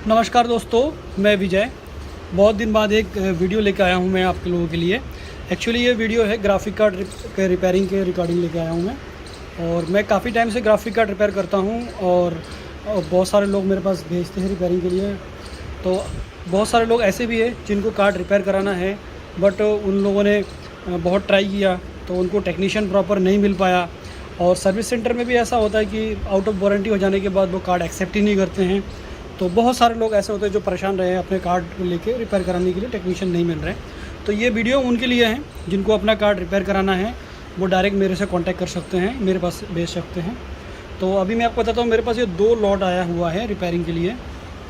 नमस्कार दोस्तों, मैं विजय। बहुत दिन बाद एक वीडियो लेकर आया हूं मैं आप लोगों के लिए। एक्चुअली ये वीडियो है ग्राफिक कार्ड के रिपेयरिंग के रिकॉर्डिंग लेकर आया हूं मैं। और मैं काफ़ी टाइम से ग्राफिक कार्ड रिपेयर करता हूं और बहुत सारे लोग मेरे पास भेजते हैं रिपेयरिंग के लिए। तो बहुत सारे लोग ऐसे भी हैं जिनको कार्ड रिपेयर कराना है, बट उन लोगों ने बहुत ट्राई किया तो उनको टेक्नीशियन प्रॉपर नहीं मिल पाया। और सर्विस सेंटर में भी ऐसा होता है कि आउट ऑफ वारंटी हो जाने के बाद वो कार्ड एक्सेप्ट ही नहीं करते हैं। तो बहुत सारे लोग ऐसे होते हैं जो परेशान रहे हैं अपने कार्ड लेके रिपेयर कराने के लिए, टेक्नीशियन नहीं मिल रहे हैं। तो ये वीडियो उनके लिए है जिनको अपना कार्ड रिपेयर कराना है, वो डायरेक्ट मेरे से कांटेक्ट कर सकते हैं, मेरे पास भेज सकते हैं। तो अभी मैं आपको बताता हूँ, मेरे पास ये 2 लॉट आया हुआ है रिपेयरिंग के लिए।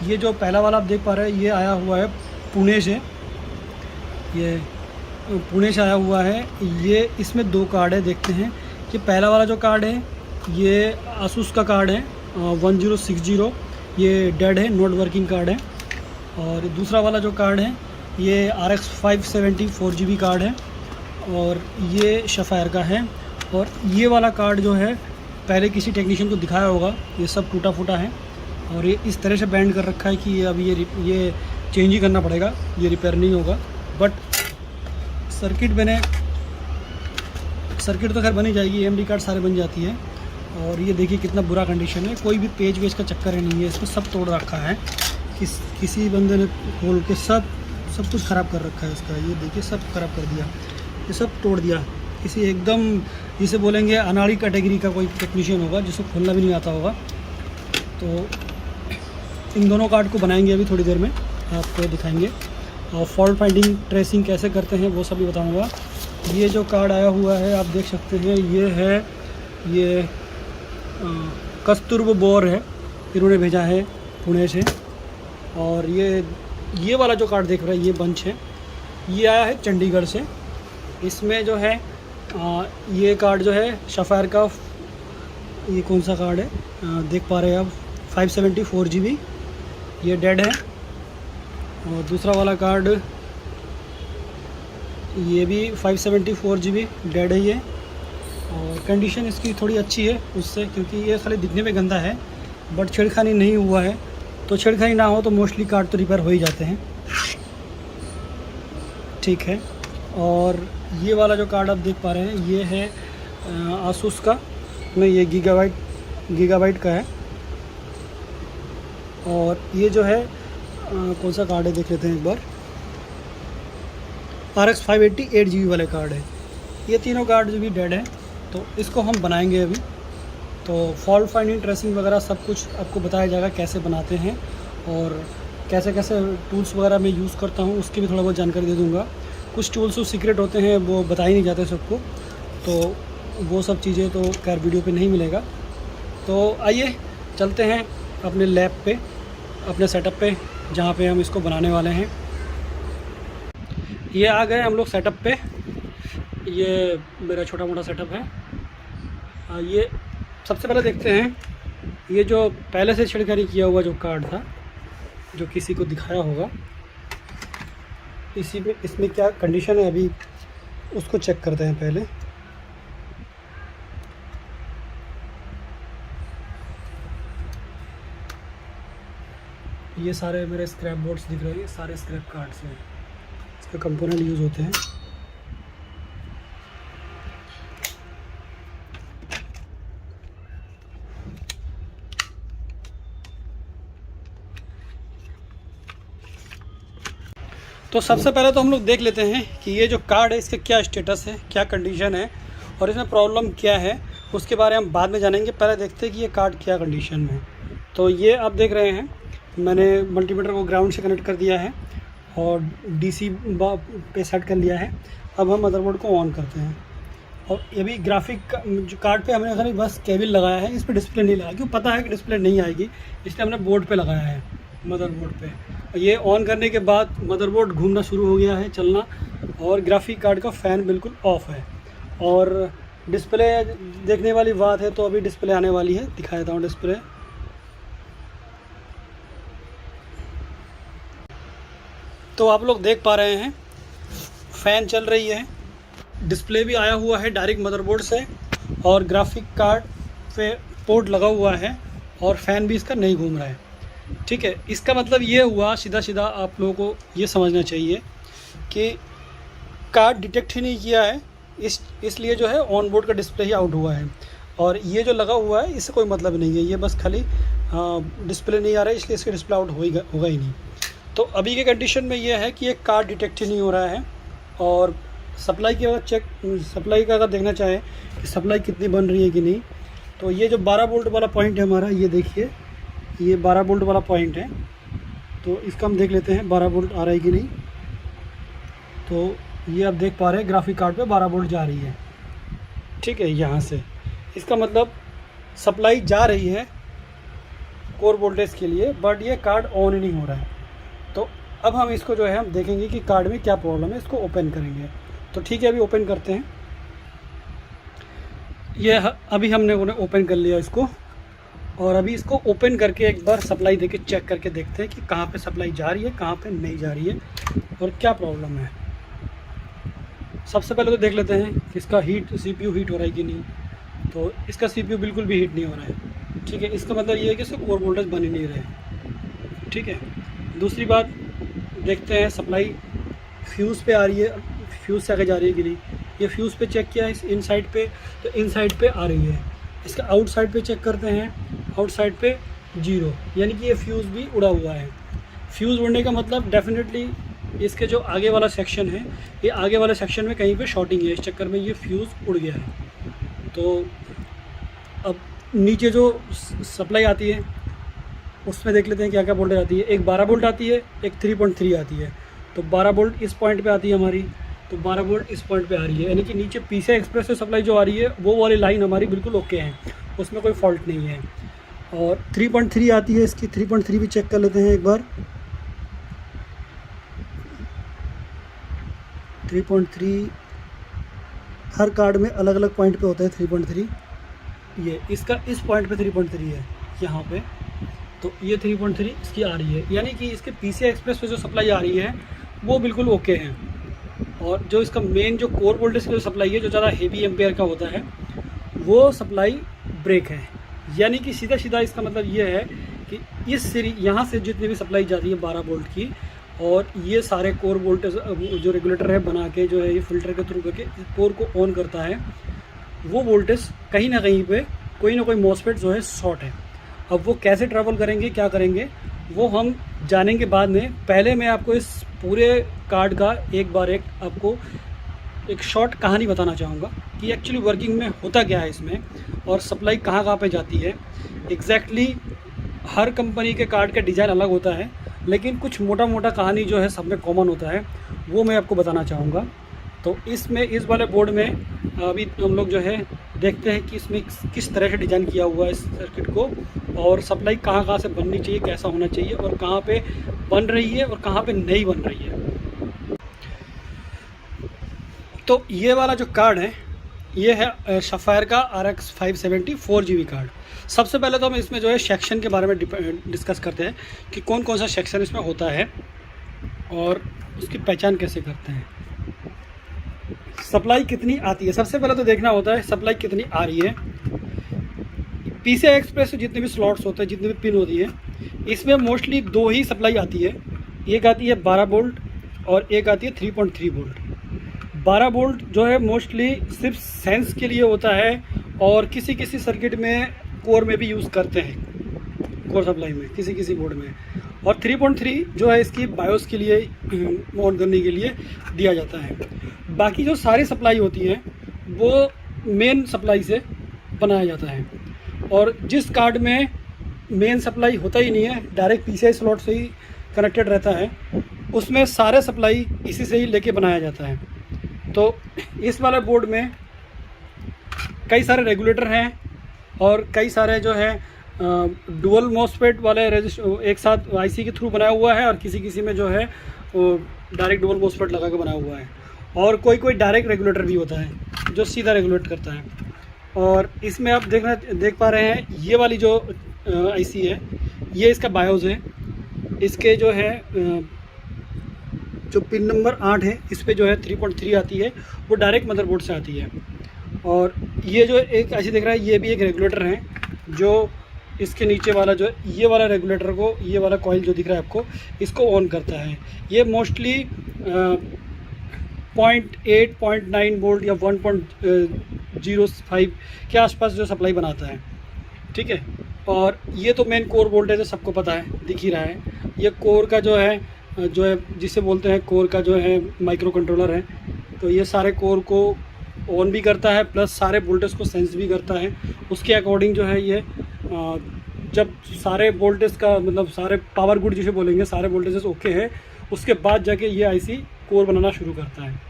ये जो पहला वाला आप देख पा रहे हैं ये आया हुआ है पुणे से, ये पुणे से आया हुआ है। ये इसमें 2 कार्ड है, देखते हैं कि पहला वाला जो कार्ड है ये आसूस का कार्ड है 1060, ये डेड है, नॉट वर्किंग कार्ड है। और दूसरा वाला जो कार्ड है ये RX 570 4GB कार्ड है और ये शफायर का है। और ये वाला कार्ड जो है पहले किसी टेक्नीशियन को दिखाया होगा, ये सब टूटा फूटा है और ये इस तरह से बैंड कर रखा है कि ये अभी ये चेंज ही करना पड़ेगा, ये रिपेयर नहीं होगा। बट सर्किट तो खैर बनी जाएगी, AMD कार्ड सारे बन जाती है। और ये देखिए कितना बुरा कंडीशन है, कोई भी पेज वेज का चक्कर ही नहीं है, इसमें सब तोड़ रखा है। किसी बंदे ने खोल के सब कुछ ख़राब कर रखा है इसका। ये देखिए सब ख़राब कर दिया, ये सब तोड़ दिया। किसी एकदम जिसे बोलेंगे अनाड़ी कैटेगरी का कोई टेक्नीशियन होगा जिसको खोलना भी नहीं आता होगा। तो इन दोनों कार्ड को बनाएंगे अभी थोड़ी देर में, आपको दिखाएंगे। और फॉल्ट फाइंडिंग ट्रेसिंग कैसे करते हैं वो सब भी बताऊँगा। ये जो कार्ड आया हुआ है आप देख सकते हैं, ये है ये कस्तूरबा बोर है, इन्होंने भेजा है पुणे से। और ये वाला जो कार्ड देख रहे हैं ये बंच है, ये आया है चंडीगढ़ से। इसमें जो है ये कार्ड जो है शफायर का, ये कौन सा कार्ड है देख पा रहे हैं आप, 570 4GB, ये डेड है। और दूसरा वाला कार्ड ये भी 570 4GB डेड है ये। और कंडीशन इसकी थोड़ी अच्छी है उससे, क्योंकि ये खाली दिखने में गंदा है बट छेड़खानी नहीं हुआ है। तो छेड़खानी ना हो तो मोस्टली कार्ड तो रिपेयर हो ही जाते हैं, ठीक है। और ये वाला जो कार्ड आप देख पा रहे हैं ये है आसूस का, नहीं ये गीगाबाइट का है। और ये जो है कौन सा कार्ड है देख लेते हैं एक बार, RX 580 8GB वाले कार्ड है। ये तीनों कार्ड जो भी डेड है, तो इसको हम बनाएंगे अभी। तो फॉल्ट फाइंडिंग ट्रेसिंग वगैरह सब कुछ आपको बताया जाएगा कैसे बनाते हैं और कैसे कैसे टूल्स वगैरह मैं यूज़ करता हूँ, उसकी भी थोड़ा बहुत जानकारी दे दूँगा। कुछ टूल्स तो सीक्रेट होते हैं, वो बताए नहीं जाते सबको, तो वो सब चीज़ें तो खैर वीडियो पे नहीं मिलेगा। तो आइए चलते हैं अपने लैब पे, अपने सेटअप पे, जहाँ पे हम इसको बनाने वाले हैं। ये आ गए हम लोग सेटअप पे, ये मेरा छोटा मोटा सेटअप है। ये सबसे पहले देखते हैं, ये जो पहले से छिड़कानी किया हुआ जो कार्ड था जो किसी को दिखाया होगा, इसमें क्या कंडीशन है अभी उसको चेक करते हैं पहले। ये सारे मेरे स्क्रैप बोर्ड्स दिख रहे हैं, सारे स्क्रैप कार्ड्स हैं, इसके कंपोनेंट यूज़ होते हैं। तो सबसे पहले तो हम लोग देख लेते हैं कि ये जो कार्ड है इसका क्या स्टेटस है, क्या कंडीशन है और इसमें प्रॉब्लम क्या है, उसके बारे में हम बाद में जानेंगे। पहले देखते हैं कि ये कार्ड क्या कंडीशन में है। तो ये आप देख रहे हैं मैंने मल्टीमीटर को ग्राउंड से कनेक्ट कर दिया है और DC पे सेट कर लिया है। अब हम मदरबोर्ड को ऑन करते हैं। और ये भी ग्राफिक जो कार्ड पे हमने खाली बस केबल लगाया है, इस पर डिस्प्ले नहीं लगाया, क्यों पता है कि डिस्प्ले नहीं आएगी, इसलिए हमने बोर्ड पे लगाया है, मदरबोर्ड पे। ये ऑन करने के बाद मदरबोर्ड घूमना शुरू हो गया है, चलना, और ग्राफिक कार्ड का फ़ैन बिल्कुल ऑफ है। और डिस्प्ले देखने वाली बात है, तो अभी डिस्प्ले आने वाली है, दिखा देता हूँ डिस्प्ले। तो आप लोग देख पा रहे हैं फ़ैन चल रही है, डिस्प्ले भी आया हुआ है डायरेक्ट मदरबोर्ड से, और ग्राफिक कार्ड पे पोर्ट लगा हुआ है और फ़ैन भी इसका नहीं घूम रहा है। ठीक है, इसका मतलब ये हुआ सीधा सीधा आप लोगों को ये समझना चाहिए कि कार्ड डिटेक्ट ही नहीं किया है, इसलिए जो है ऑन बोर्ड का डिस्प्ले ही आउट हुआ है। और ये जो लगा हुआ है इससे कोई मतलब नहीं है, ये बस खाली डिस्प्ले नहीं आ रहा है इसलिए इसका डिस्प्ले आउट होगा ही नहीं। तो अभी के कंडीशन में ये है कि ये कार्ड डिटेक्ट ही नहीं हो रहा है। और सप्लाई का अगर देखना चाहें कि सप्लाई कितनी बन रही है कि नहीं, तो ये जो 12 वोल्ट वाला पॉइंट है हमारा, ये देखिए ये 12 वोल्ट वाला पॉइंट है। तो इसका हम देख लेते हैं 12 वोल्ट आ रहा है कि नहीं। तो ये आप देख पा रहे हैं ग्राफिक कार्ड पे 12 वोल्ट जा रही है, ठीक है, यहाँ से। इसका मतलब सप्लाई जा रही है कोर वोल्टेज के लिए, बट ये कार्ड ऑन ही नहीं हो रहा है। तो अब हम इसको जो है हम देखेंगे कि कार्ड में क्या प्रॉब्लम है, इसको ओपन करेंगे। तो ठीक है, अभी ओपन करते हैं। ये अभी हमने ओपन कर लिया इसको, और अभी इसको ओपन करके एक बार सप्लाई देके चेक करके देखते हैं कि कहाँ पे सप्लाई जा रही है, कहाँ पे नहीं जा रही है और क्या प्रॉब्लम है। सबसे पहले तो देख लेते हैं कि इसका CPU हीट हो रहा है कि नहीं। तो इसका CPU बिल्कुल भी हीट नहीं हो रहा है, ठीक है। इसका मतलब ये है कि इसका कोर वोल्टेज बन ही नहीं रहे, ठीक है। दूसरी बात देखते हैं सप्लाई फ्यूज़ पे आ रही है, फ्यूज़ से आगे जा रही है कि नहीं। ये फ्यूज़ पे चेक किया है इन साइड पे, तो इन साइड पे आ रही है। इसका आउट साइड पे चेक करते हैं, आउट साइड पे 0, यानी कि ये फ्यूज़ भी उड़ा हुआ है। फ्यूज़ उड़ने का मतलब डेफिनेटली इसके जो आगे वाला सेक्शन है, ये आगे वाले सेक्शन में कहीं पे शॉर्टिंग है, इस चक्कर में ये फ्यूज़ उड़ गया है। तो अब नीचे जो सप्लाई आती है उसमें देख लेते हैं क्या क्या वोल्टेज आती है। एक 12 वोल्ट आती है, एक 3.3 आती है। तो 12 वोल्ट इस पॉइंट पे आती है हमारी, तो 12 वोल्ट इस पॉइंट पे आ रही है, यानी कि नीचे PCI एक्सप्रेस से सप्लाई जो आ रही है वो वाली लाइन हमारी बिल्कुल ओके है, उसमें कोई फॉल्ट नहीं है। और 3.3 आती है इसकी, 3.3 भी चेक कर लेते हैं एक बार। 3.3 हर कार्ड में अलग अलग पॉइंट पे होता है 3.3। ये इसका इस पॉइंट पे 3.3 है यहाँ पे, तो ये 3.3 इसकी आ रही है, यानी कि इसके PCI एक्सप्रेस पे जो सप्लाई आ रही है वो बिल्कुल ओके है। और जो इसका मेन जो कोर वोल्टेज की जो सप्लाई है, जो ज़्यादा हेवी एम्पेयर का होता है, वो सप्लाई ब्रेक है। यानी कि सीधा सीधा इसका मतलब ये है कि इस यहाँ से जितनी भी सप्लाई जाती है 12 वोल्ट की, और ये सारे कोर वोल्टेज जो रेगुलेटर है बना के जो है ये फिल्टर के थ्रू करके कोर को ऑन करता है, वो वोल्टेज कहीं ना कहीं पे कोई ना कोई मॉसफेट जो है शॉर्ट है। अब वो कैसे ट्रैवल करेंगे, क्या करेंगे, वो हम जानेंगे बाद में। पहले मैं आपको इस पूरे कार्ड का आपको एक शॉर्ट कहानी बताना चाहूँगा कि एक्चुअली वर्किंग में होता क्या है इसमें, और सप्लाई कहाँ कहाँ पे जाती है एग्जैक्टली। हर कंपनी के कार्ड का डिज़ाइन अलग होता है, लेकिन कुछ मोटा मोटा कहानी जो है सब में कॉमन होता है, वो मैं आपको बताना चाहूँगा। तो इसमें इस वाले बोर्ड में अभी हम लोग जो है देखते हैं कि इसमें किस तरह से डिज़ाइन किया हुआ है इस सर्किट को, और सप्लाई कहाँ कहाँ से बननी चाहिए, कैसा होना चाहिए, और कहाँ पे बन रही है और कहाँ पे नहीं बन रही है। तो ये वाला जो कार्ड है ये है सफ़ायर का RX 570 4GB कार्ड। सबसे पहले तो हम इसमें जो है सेक्शन के बारे में डिस्कस करते हैं कि कौन कौन सा सेक्शन इसमें होता है और उसकी पहचान कैसे करते हैं। सप्लाई कितनी आती है, सबसे पहले तो देखना होता है सप्लाई कितनी आ रही है। PCI एक्सप्रेस से जितने भी स्लॉट्स होते हैं, जितनी भी पिन होती है, इसमें मोस्टली 2 ही सप्लाई आती है। एक आती है 12 वोल्ट और एक आती है 3.3 वोल्ट। 12 वोल्ट जो है मोस्टली सिर्फ सेंस के लिए होता है, और किसी किसी सर्किट में कोर में भी यूज़ करते हैं, कोर सप्लाई में किसी किसी बोर्ड में। और 3.3 जो है इसकी बायोस के लिए ऑन करने के लिए दिया जाता है। बाकी जो सारी सप्लाई होती है वो मेन सप्लाई से बनाया जाता है, और जिस कार्ड में मेन सप्लाई होता ही नहीं है, डायरेक्ट PCI स्लॉट से ही कनेक्टेड रहता है, उसमें सारे सप्लाई इसी से ही लेके बनाया जाता है। तो इस वाले बोर्ड में कई सारे रेगुलेटर हैं और कई सारे जो है डुअल मॉसफेट वाले एक साथ IC के थ्रू बनाया हुआ है, और किसी किसी में जो है वो डायरेक्ट डुअल मॉसफेट लगा के बनाया हुआ है, और कोई कोई डायरेक्ट रेगुलेटर भी होता है जो सीधा रेगुलेट करता है। और इसमें आप देख पा रहे हैं ये वाली जो IC है, ये इसका बायोस है। इसके जो है जो पिन नंबर 8 है, इस पे जो है 3.3 आती है, वो डायरेक्ट मदरबोर्ड से आती है। और ये जो एक ऐसे देख रहा है, ये भी एक रेगुलेटर है जो इसके नीचे वाला जो ये वाला रेगुलेटर को, ये वाला कॉइल जो दिख रहा है आपको, इसको ऑन करता है। ये मोस्टली 0.8 0.9 वोल्ट या 1.05 के आसपास जो सप्लाई बनाता है, ठीक है। और ये तो मेन कोर वोल्टेज है, सबको पता है, दिख ही रहा है। ये कोर का जो है जिसे बोलते हैं कोर का जो है माइक्रो कंट्रोलर है। तो ये सारे कोर को ऑन भी करता है, प्लस सारे वोल्टेज को सेंस भी करता है। उसके अकॉर्डिंग जो है ये जब सारे वोल्टेज का मतलब सारे पावर गुड जिसे बोलेंगे, सारे वोल्टेजेस ओके है, उसके बाद जाके ये आईसी कोर बनाना शुरू करता है।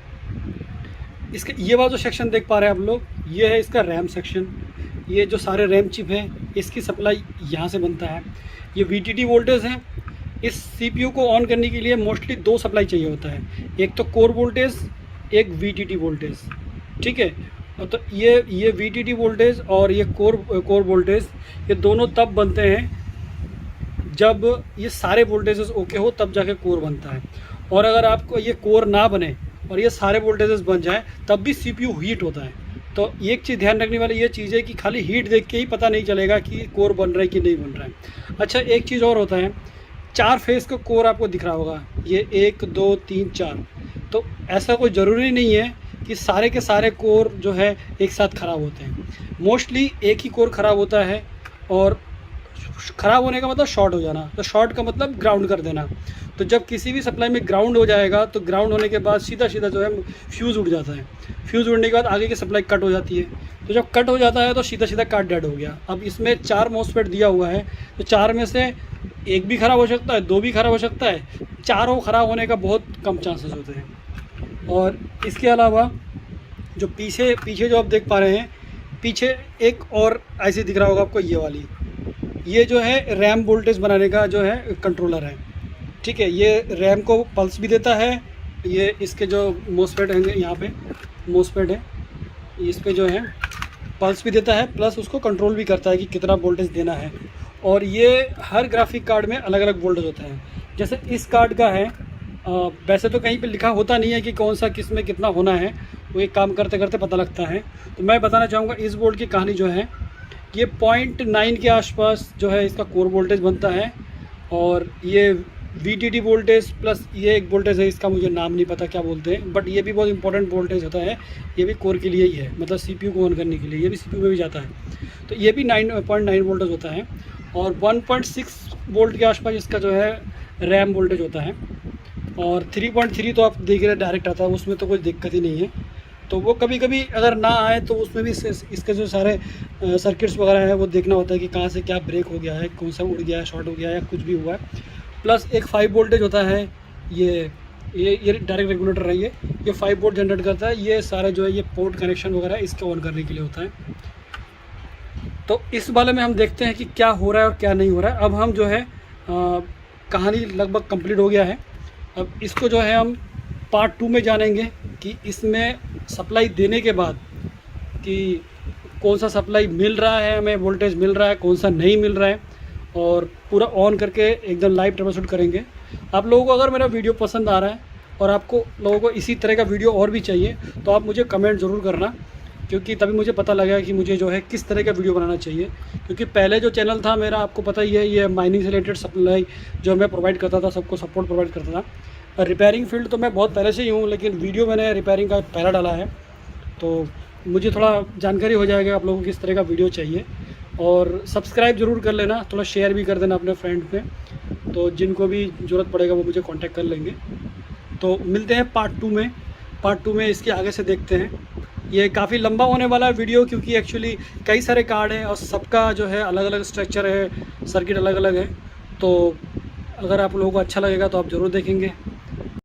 इसके ये वाला जो सेक्शन देख पा रहे हैं आप लोग, ये है इसका रैम सेक्शन। ये जो सारे रैम चिप है इसकी सप्लाई यहाँ से बनता है। ये VTT वोल्टेज है। इस CPU को ऑन करने के लिए मोस्टली 2 सप्लाई चाहिए होता है, एक तो कोर वोल्टेज, एक VTT वोल्टेज, ठीक है। तो ये VTT वोल्टेज और ये कोर वोल्टेज, ये दोनों तब बनते हैं जब ये सारे वोल्टेजेस ओके हो, तब जाके कोर बनता है। और अगर आपको ये कोर ना बने और ये सारे वोल्टेजेस बन जाए, तब भी CPU हीट होता है। तो एक चीज़ ध्यान रखने वाली ये चीज़ है कि खाली हीट देख के ही पता नहीं चलेगा कि कोर बन रहा है कि नहीं बन रहा है। अच्छा, एक चीज़ और होता है, 4 फेज़ का कोर आपको दिख रहा होगा, ये 1 2 3 4। तो ऐसा कोई ज़रूरी नहीं है कि सारे के सारे कोर जो है एक साथ ख़राब होते हैं। मोस्टली एक ही कोर ख़राब होता है, और ख़राब होने का मतलब शॉर्ट हो जाना। तो शॉर्ट का मतलब ग्राउंड कर देना। तो जब किसी भी सप्लाई में ग्राउंड हो जाएगा, तो ग्राउंड होने के बाद सीधा जो है फ्यूज़ उड़ जाता है। फ्यूज़ उड़ने के बाद आगे की सप्लाई कट हो जाती है। तो जब कट हो जाता है तो सीधा काट डेड हो गया। अब इसमें 4 MOSFET दिया हुआ है, तो 4 में से एक भी ख़राब हो सकता है, 2 भी ख़राब हो सकता है, चारों ख़राब होने का बहुत कम चांसेस होते हैं। और इसके अलावा जो पीछे जो आप देख पा रहे हैं, पीछे एक और ऐसे दिख रहा होगा आपको, ये वाली, ये जो है रैम वोल्टेज बनाने का जो है कंट्रोलर है, ठीक है। ये रैम को पल्स भी देता है। ये इसके जो MOSFET हैं, यहाँ पे MOSFET है, इस पे जो है पल्स भी देता है, प्लस उसको कंट्रोल भी करता है कि कितना वोल्टेज देना है। और ये हर ग्राफिक कार्ड में अलग अलग वोल्टेज होता है। जैसे इस कार्ड का है, वैसे तो कहीं पे लिखा होता नहीं है कि कौन सा किस में कितना होना है, वो एक काम करते करते पता लगता है। तो मैं बताना चाहूँगा इस बोर्ड की कहानी जो है, ये 0.9 के आसपास जो है इसका कोर वोल्टेज बनता है। और ये VTT वोल्टेज प्लस ये एक वोल्टेज है, इसका मुझे नाम नहीं पता क्या बोलते हैं, बट ये भी बहुत इंपॉर्टेंट वोल्टेज होता है। ये भी कोर के लिए ही है, मतलब CPU को ऑन करने के लिए, ये भी CPU में भी जाता है। तो ये भी 9.9 वोल्टेज होता है। और 1.6 वोल्ट के आसपास इसका जो है रैम वोल्टेज होता है। और 3.3 तो आप देख रहे डायरेक्ट आता है, उसमें तो कोई दिक्कत ही नहीं है। तो वो कभी कभी अगर ना आए तो उसमें भी इसके जो सारे सर्किट्स वगैरह है वो देखना होता है कि कहाँ से क्या ब्रेक हो गया है, कौन सा उड़ गया है, शॉर्ट हो गया है या कुछ भी हुआ है। प्लस एक 5 वोल्टेज होता है, ये डायरेक्ट रेगुलेटर है। ये 5 वोल्ट जनरेट करता है। ये सारा जो है ये पोर्ट कनेक्शन वगैरह इसको ऑन करने के लिए होता है। तो इस वाले में हम देखते हैं कि क्या हो रहा है और क्या नहीं हो रहा है। अब हम जो है कहानी लगभग कंप्लीट हो गया है। अब इसको जो है हम पार्ट 2 में जानेंगे कि इसमें सप्लाई देने के बाद कि कौन सा सप्लाई मिल रहा है, हमें वोल्टेज मिल रहा है, कौन सा नहीं मिल रहा है, और पूरा ऑन करके एकदम लाइव ट्रबल शूट करेंगे। आप लोगों को अगर मेरा वीडियो पसंद आ रहा है और आपको लोगों को इसी तरह का वीडियो और भी चाहिए, तो आप मुझे कमेंट ज़रूर करना, क्योंकि तभी मुझे पता लगेगा कि मुझे जो है किस तरह का वीडियो बनाना चाहिए। क्योंकि पहले जो चैनल था मेरा, आपको पता ही है, ये माइनिंग से रिलेटेड सप्लाई जो मैं प्रोवाइड करता था, सबको सपोर्ट प्रोवाइड करता था। रिपेयरिंग फील्ड तो मैं बहुत पहले से ही हूँ, लेकिन वीडियो मैंने रिपेयरिंग का पहला डाला है, तो मुझे थोड़ा जानकारी हो जाएगा आप लोगों को किस तरह का वीडियो चाहिए। और सब्सक्राइब ज़रूर कर लेना, थोड़ा शेयर भी कर देना अपने फ्रेंड पे, तो जिनको भी ज़रूरत पड़ेगा वो मुझे कांटेक्ट कर लेंगे। तो मिलते हैं पार्ट 2 में। पार्ट 2 में इसके आगे से देखते हैं। ये काफ़ी लंबा होने वाला है वीडियो, क्योंकि एक्चुअली कई सारे कार्ड हैं और सबका जो है अलग अलग स्ट्रक्चर है, सर्किट अलग अलग है। तो अगर आप लोगों को अच्छा लगेगा तो आप ज़रूर देखेंगे।